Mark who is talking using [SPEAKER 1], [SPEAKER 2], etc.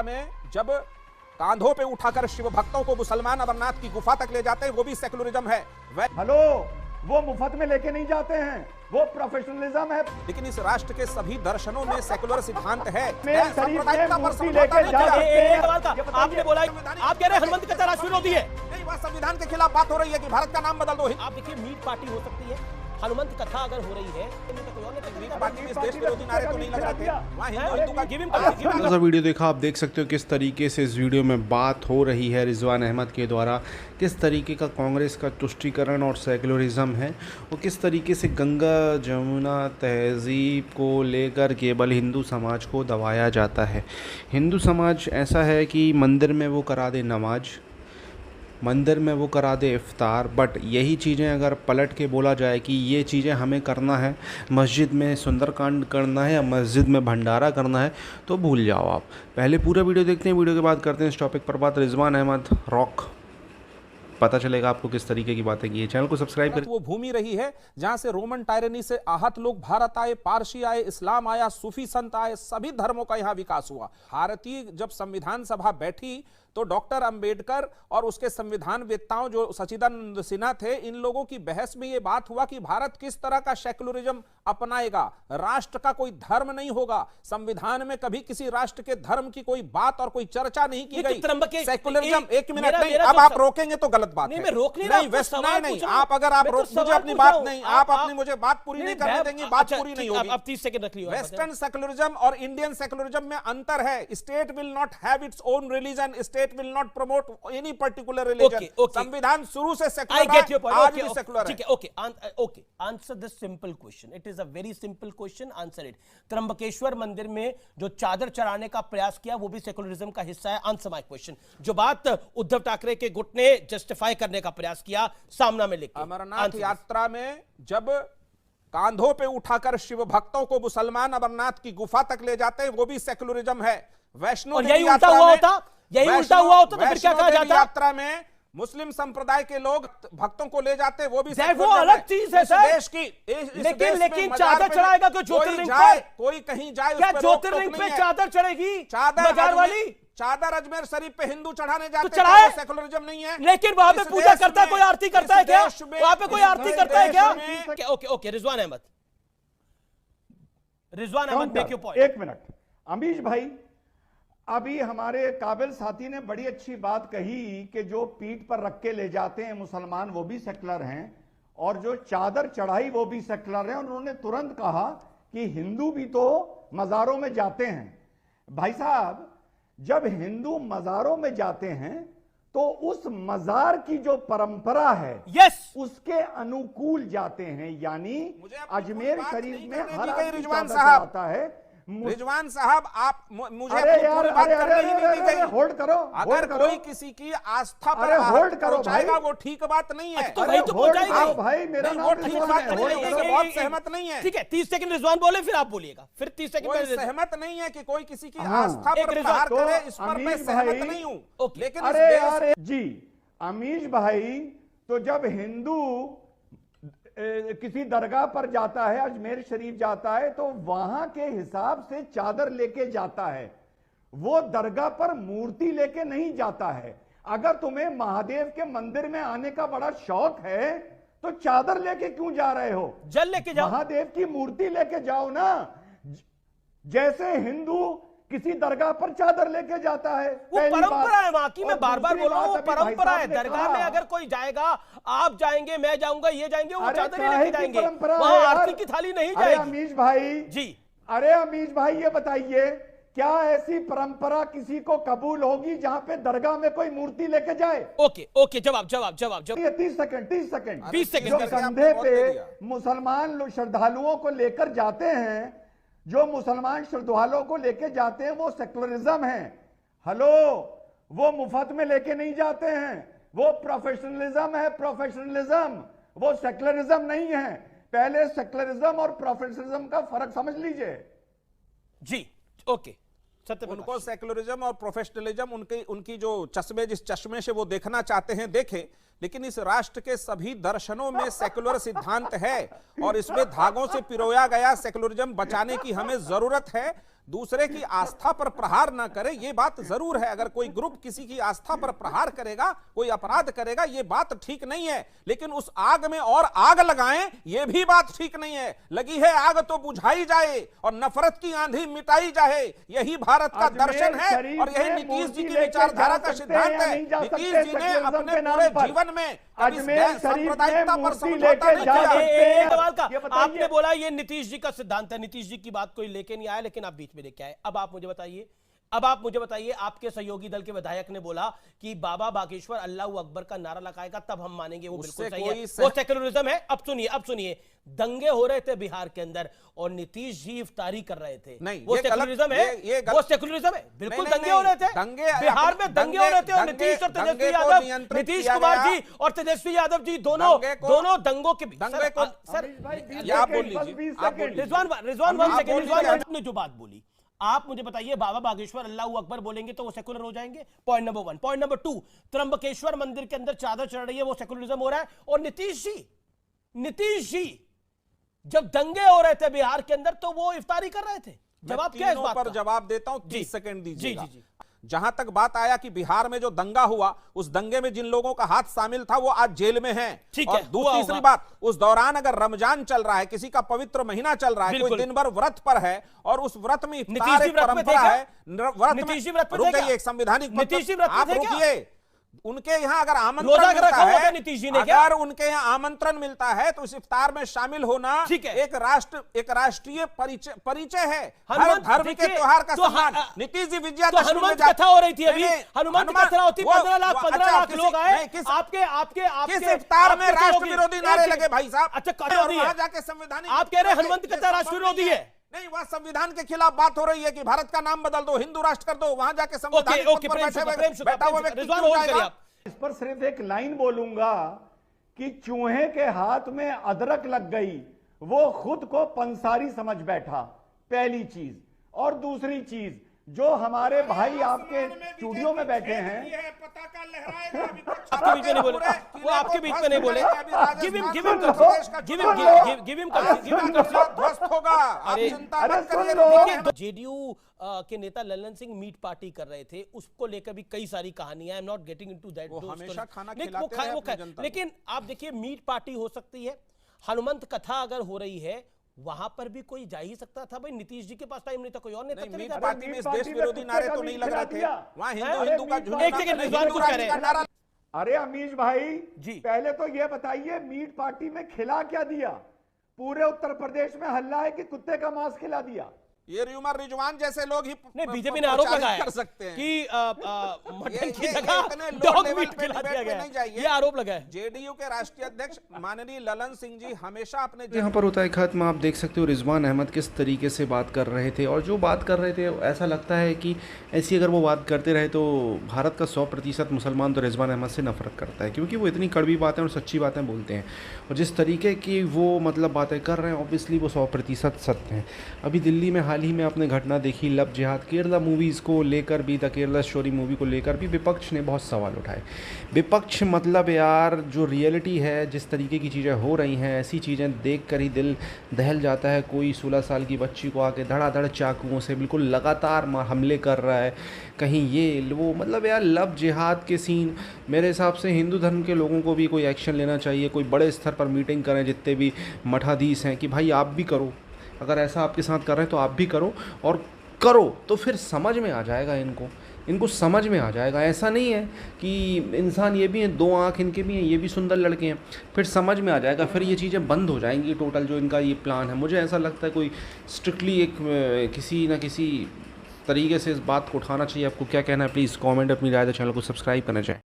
[SPEAKER 1] में जब कांधों पे उठाकर शिव भक्तों को मुसलमान अमरनाथ की गुफा तक ले जाते हैं, वो भी सेकुलरिज्म है।
[SPEAKER 2] हेलो, वो मुफ्त में लेके नहीं जाते हैं, वो प्रोफेशनलिज्म है।
[SPEAKER 1] लेकिन इस राष्ट्र के सभी दर्शनों में सेकुलर सिद्धांत है।
[SPEAKER 3] आपने बोला, आप कह रहे हैं हनुमंत का राष्ट्र विरोधी है।
[SPEAKER 1] नहीं, वह संविधान के खिलाफ बात हो रही है कि भारत का नाम बदल दो।
[SPEAKER 3] आप देखिए, मीट पार्टी हो सकती है, हनुमंत कथा अगर हो रही है
[SPEAKER 4] जैसा वीडियो देखा, आप देख सकते हो किस तरीके से इस वीडियो में बात हो रही है रिजवान अहमद के द्वारा, किस तरीके का कांग्रेस का तुष्टीकरण और सेकुलरिज्म है और किस तरीके से गंगा जमुना तहजीब को लेकर केवल हिंदू समाज को दबाया जाता है। हिंदू समाज ऐसा है कि मंदिर में वो करा दे नमाज, मंदिर में वो करा दे इफ्तार, बट यही चीज़ें अगर पलट के बोला जाए कि ये चीज़ें हमें करना है, मस्जिद में सुंदरकांड करना है या मस्जिद में भंडारा करना है, तो भूल जाओ आप। पहले पूरा वीडियो देखते हैं, वीडियो के बाद करते हैं इस टॉपिक पर बात। रिजवान अहमद रॉक, पता चलेगा आपको किस तरीके की बातें की है। चैनल को सब्सक्राइब करें।
[SPEAKER 1] वो भूमि रही है जहां से रोमन टायरनी से आहत लोग भारत आए, पारसी आए, इस्लाम आया, सूफी संत आए, सभी धर्मों का यहां विकास हुआ। भारतीय जब संविधान सभा बैठी तो डॉक्टर अंबेडकर और उसके संविधान वेत्ताओं जो सचिदानंद सिन्हा थे, इन लोगों की बहस में यह बात हुआ कि भारत किस तरह का सेकुलरिज्म अपनाएगा। राष्ट्र का कोई धर्म नहीं होगा। संविधान में कभी किसी राष्ट्र के धर्म की कोई बात और कोई चर्चा नहीं की गई। सेकुलरिज्म, एक मिनट, नहीं, अब आप रोकेंगे तो गलत बात है। नहीं, आप अगर आप मुझे अपनी बात नहीं, आप अपनी मुझे बात पूरी नहीं करने देंगे, बात पूरी नहीं होगी।
[SPEAKER 3] अब 30 सेकंड रख लियो।
[SPEAKER 1] वेस्टर्न सेकुलरिज्म और इंडियन सेकुलरिज्म में अंतर है। State will not have its own religion, state will not promote any particular religion. संविधान शुरू से सेकुलर है, आज भी सेकुलर है।
[SPEAKER 3] ठीक है, okay, answer this simple question. It is a very simple question, answer it. Trimbakeshwar मंदिर में जो चादर चढ़ाने का प्रयास किया, वो भी सेकुलरिज्म का हिस्सा है। Answer my question. जो बात उद्धव ठाकरे के गुट ने जस्टिफाई करने का प्रयास किया, सामना में लिखा,
[SPEAKER 1] अमरनाथ यात्रा में जब कांधों पे उठाकर शिव भक्तों को मुसलमान अमरनाथ की गुफा तक ले जाते हैं, वो भी सेकुलरिज्म है। वैष्णो देवी
[SPEAKER 3] उल्टा हुआ होता, यही उल्टा हुआ होता तो फिर क्या कहा जाता?
[SPEAKER 1] यात्रा में मुस्लिम संप्रदाय के लोग भक्तों को ले जाते, वो भी
[SPEAKER 3] वो अलग चीज है सर।
[SPEAKER 1] देश की
[SPEAKER 3] लेकिन चादर चढ़ाएगा तो ज्योतिर्लिंग पे,
[SPEAKER 1] कोई कहीं जाए,
[SPEAKER 3] क्या ज्योतिर्लिंग पे चादर चढ़ेगी?
[SPEAKER 1] चादर
[SPEAKER 3] वाली
[SPEAKER 1] चादर अजमेर शरीफ पे हिंदू चढ़ाने जाते
[SPEAKER 3] तो चढ़ाए,
[SPEAKER 1] सेकुलरिज्म नहीं है।
[SPEAKER 3] लेकिन वहां पे पूजा करता है कोई, आरती करता है क्या? वहां पे कोई आरती करता है क्या? Okay, Rizwan Ahmed, make your point.
[SPEAKER 2] एक मिनट, अमीश भाई, अभी हमारे काबिल साथी ने बड़ी अच्छी बात कही कि जो पीठ पर रख के ले जाते हैं मुसलमान, वो भी सेकुलर हैं, और जो चादर चढ़ाई वो भी सेकुलर हैं। उन्होंने तुरंत कहा कि हिंदू भी तो मज़ारों में जाते हैं। भाई साहब, जब हिंदू मज़ारों में जाते हैं तो उस मज़ार की जो परंपरा है, उसके अनुकूल जाते हैं। यानी अजमेर शरीफ में हर आदमी चादर आता है।
[SPEAKER 1] रिजवान साहब, आप मुझे बात करने ही नहीं दी गई।
[SPEAKER 2] होल्ड करो।
[SPEAKER 1] अगर कोई किसी की आस्था पर
[SPEAKER 2] होल्ड करो
[SPEAKER 1] जाएगा, वो ठीक बात नहीं है।
[SPEAKER 3] तो वही तो पहुंचाएगा
[SPEAKER 2] भाई, मेरा
[SPEAKER 1] नाम ठीक बात नहीं है, बहुत सहमत नहीं है।
[SPEAKER 3] ठीक है, 30 सेकंड रिजवान बोले, फिर आप बोलिएगा। फिर 30 सेकंड
[SPEAKER 1] कोई सहमत नहीं है कि कोई किसी की आस्था पर प्रहार करे, इस पर मैं सहमत नहीं हूं। लेकिन
[SPEAKER 2] अरे जी अमीश भाई, तो जब हिंदू किसी दरगाह पर जाता है, अजमेर शरीफ जाता है, तो वहां के हिसाब से चादर लेके जाता है। वो दरगाह पर मूर्ति लेके नहीं जाता है। अगर तुम्हें महादेव के मंदिर में आने का बड़ा शौक है तो चादर लेके क्यों जा रहे हो?
[SPEAKER 3] जल लेके जाओ,
[SPEAKER 2] महादेव की मूर्ति लेके जाओ ना। जैसे हिंदू किसी दरगाह पर चादर लेके जाता है,
[SPEAKER 3] वो परंपरा है वहां की। मैं बार बार बोल रहा हूं, वो परंपरा है। दरगाह में अगर कोई जाएगा, आप जाएंगे, मैं जाऊंगा, ये जाएंगे, वो चादर लेके जाएंगे, वहां आरती की थाली नहीं जाएगी।
[SPEAKER 2] अमीश भाई
[SPEAKER 3] जी,
[SPEAKER 2] अरे अमीश भाई, ये बताइए, क्या ऐसी परंपरा किसी को कबूल होगी जहां पे दरगाह में कोई मूर्ति लेके जाए?
[SPEAKER 3] ओके, जवाब।
[SPEAKER 2] 30 सेकंड
[SPEAKER 3] 20 सेकंड।
[SPEAKER 2] जो कंधे पे मुसलमान लोग श्रद्धालुओं को लेकर जाते हैं, जो मुसलमान श्रद्धालुओं को लेके जाते हैं, वो सेकुलरिज्म है। हेलो, वो मुफ्त में लेके नहीं जाते हैं, वो प्रोफेशनलिज्म है। प्रोफेशनलिज्म, वो सेकुलरिज्म नहीं है। पहले सेकुलरिज्म और प्रोफेशनलिज्म का फर्क समझ लीजिए।
[SPEAKER 3] जी, ओके।
[SPEAKER 1] उनको सेकुलरिज्म और प्रोफेशनलिज्म, उनकी जो चश्मे, जिस चश्मे से वो देखना चाहते हैं देखें, लेकिन इस राष्ट्र के सभी दर्शनों में सेकुलर सिद्धांत है और इसमें धागों से पिरोया गया सेकुलरिज्म बचाने की हमें जरूरत है। दूसरे की आस्था पर प्रहार ना करे, ये बात जरूर है। अगर कोई ग्रुप किसी की आस्था पर प्रहार करेगा, कोई अपराध करेगा, ये बात ठीक नहीं है। लेकिन उस आग में और आग लगाएं, ये भी बात ठीक नहीं है। लगी है आग तो बुझाई जाए और नफरत की आंधी मिटाई जाए, यही भारत का दर्शन है और यही नीतीश जी की विचारधारा का सिद्धांत है। नीतीश जी ने अपने पूरे जीवन में सांप्रदायिकता पर समझौता नहीं किया।
[SPEAKER 3] आपने बोला ये नीतीश जी का सिद्धांत है, नीतीश जी की बात कोई लेके नहीं आया, लेकिन आप बीच में लेके आए। अब आप मुझे बताइए, आपके सहयोगी दल के विधायक ने बोला कि बाबा बागेश्वर अल्लाह अकबर का नारा लगाएगा तब हम मानेंगे, वो बिल्कुल सही है, वो सेक्युलरिज्म है। अब सुनिए, दंगे हो रहे थे बिहार के अंदर और नीतीश जी इफ्तारी कर रहे थे,
[SPEAKER 1] नहीं,
[SPEAKER 3] वो सेक्युलरिज्म है, वो सेक्युलरिज्म है। बिल्कुल दंगे हो रहे थे बिहार में, दंगे हो रहे थे और नीतीश और तेजस्वी यादव, नीतीश कुमार जी और तेजस्वी यादव जी दोनों दंगों के सर रिजवान ने जो बात बोली, आप मुझे बताइए, बाबा बागेश्वर अल्लाह अकबर बोलेंगे तो वो सेकुलर हो जाएंगे? Point number 1। Point number 2, Trimbakeshwar मंदिर के अंदर चादर चढ़ रही है, वो सेकुलरिज्म हो रहा है। और नीतीश जी जब दंगे हो रहे थे बिहार के अंदर तो वो इफ्तारी कर रहे थे। जवाब क्या है इस बात
[SPEAKER 1] पर
[SPEAKER 3] का?
[SPEAKER 1] जवाब देता हूं, 30 सेकंड दीजिएगा।
[SPEAKER 3] जी।
[SPEAKER 1] जहां तक बात आया कि बिहार में जो दंगा हुआ, उस दंगे में जिन लोगों का हाथ शामिल था वो आज जेल में हैं। और दूसरी बात, उस दौरान अगर रमजान चल रहा है, किसी का पवित्र महीना चल रहा है, कोई दिन भर व्रत पर है और उस व्रत में इफ्तार एक परंपरा है, व्रत में एक संवैधानिक, आप रुकिए, उनके यहाँ अगर आमंत्रण मिलता है,
[SPEAKER 3] नीतीश जी ने
[SPEAKER 1] अगर उनके यहाँ आमंत्रण मिलता है तो इस इफ्तार में शामिल होना एक राष्ट्रीय परिचय है, हर धर्म के त्योहार का सम्मान। नीतीश जी विजयादशमी
[SPEAKER 3] हनुमान कथा हो रही थी अभी, हनुमान कथा होती, 15 लाख लोग आए आपके
[SPEAKER 1] किस इफ्तार में राष्ट्र विरोधी नारे लगे भाई साहब?
[SPEAKER 3] अच्छा, वहां
[SPEAKER 1] जाके संवैधानिक,
[SPEAKER 3] आप कह रहे हैं हनुमान कथा राष्ट्र विरोधी है?
[SPEAKER 1] नहीं, वह संविधान के खिलाफ बात हो रही है कि भारत का नाम बदल दो, हिंदू राष्ट्र कर दो, वहां जाके संविधान बैठा हुआ व्यक्ति क्यों जाएगा?
[SPEAKER 2] इस पर सिर्फ एक लाइन बोलूंगा कि चूहे के हाथ में अदरक लग गई, वो खुद को पंसारी समझ बैठा, पहली चीज। और दूसरी चीज, जो हमारे भाई आपके स्टूडियो में बैठे हैं,
[SPEAKER 3] आपके बीच में नहीं बोले, वो आपके बीच में नहीं बोले, गिव हिम जेडीयू के नेता ललन सिंह मीट पार्टी कर रहे थे, उसको लेकर भी कई सारी कहानियां, I am not getting into that,
[SPEAKER 1] हमेशा खाना खिलाते हैं अपनी जनता को।
[SPEAKER 3] लेकिन आप देखिए, मीट पार्टी हो सकती है, हनुमंत कथा अगर हो रही है वहां पर भी कोई जा ही सकता था। भाई नीतीश जी के पास टाइम नहीं था, कोई और नेता
[SPEAKER 1] नहीं, मीट पार्टी में इस देश विरोधी नारे तो नहीं लग रहे थे, वहां हिंदू का झूठा।
[SPEAKER 2] अरे अमीश भाई
[SPEAKER 3] जी,
[SPEAKER 2] पहले तो ये बताइए, मीट पार्टी में खिला क्या दिया? पूरे उत्तर प्रदेश में हल्ला है कि कुत्ते का मांस खिला दिया।
[SPEAKER 1] ये र्यूमर रिजवान जैसे लोग ही
[SPEAKER 3] नहीं, बीजेपी ने आरोप लगाया
[SPEAKER 1] कर सकते हैं
[SPEAKER 3] कि मटन की जगह डॉग मीट खिला दिया गया, ये आरोप लगा है।
[SPEAKER 1] जेडीयू के राष्ट्रीय अध्यक्ष माननीय ललन सिंह जी हमेशा अपने
[SPEAKER 4] यहाँ पर होता है खत्म। आप देख सकते हो रिजवान अहमद किस तरीके से बात कर रहे थे, और जो बात कर रहे थे ऐसा लगता है कि ऐसी अगर वो बात करते रहे तो भारत का 100% मुसलमान तो रिजवान अहमद से नफरत करता है, क्योंकि वो इतनी कड़वी बातें और सच्ची बातें बोलते हैं। और जिस तरीके की वो मतलब बातें कर रहे हैं, ऑब्वियसली वो 100% सत्य हैं। अभी दिल्ली में हाल ही में आपने घटना देखी, लव जिहाद, केरला मूवीज़ को लेकर भी, द केरला स्टोरी मूवी को लेकर भी विपक्ष ने बहुत सवाल उठाए। विपक्ष मतलब यार, जो रियलिटी है, जिस तरीके की चीज़ें हो रही हैं, ऐसी चीज़ें देख कर ही दिल दहल जाता है। कोई 16 साल की बच्ची को आके धड़ाधड़ चाकुओं से बिल्कुल लगातार हमले कर रहा है, कहीं ये वो, मतलब यार लव जिहाद के सीन। मेरे हिसाब से हिंदू धर्म के लोगों को भी कोई एक्शन लेना चाहिए, कोई बड़े स्तर पर मीटिंग करें, जितने भी मठाधीश हैं, कि भाई आप भी करो, अगर ऐसा आपके साथ कर रहे हैं तो आप भी करो, और करो तो फिर समझ में आ जाएगा इनको समझ में आ जाएगा। ऐसा नहीं है कि इंसान ये भी हैं, 2 आँख इनके भी हैं, ये भी सुंदर लड़के हैं, फिर समझ में आ जाएगा, फिर ये चीज़ें बंद हो जाएंगी टोटल, जो इनका ये प्लान है। मुझे ऐसा लगता है कोई स्ट्रिक्टली एक किसी न किसी तरीके से इस बात को उठाना चाहिए। आपको क्या कहना है प्लीज़ कमेंट अपनी राय दे, चैनल को सब्सक्राइब करना चाहिए।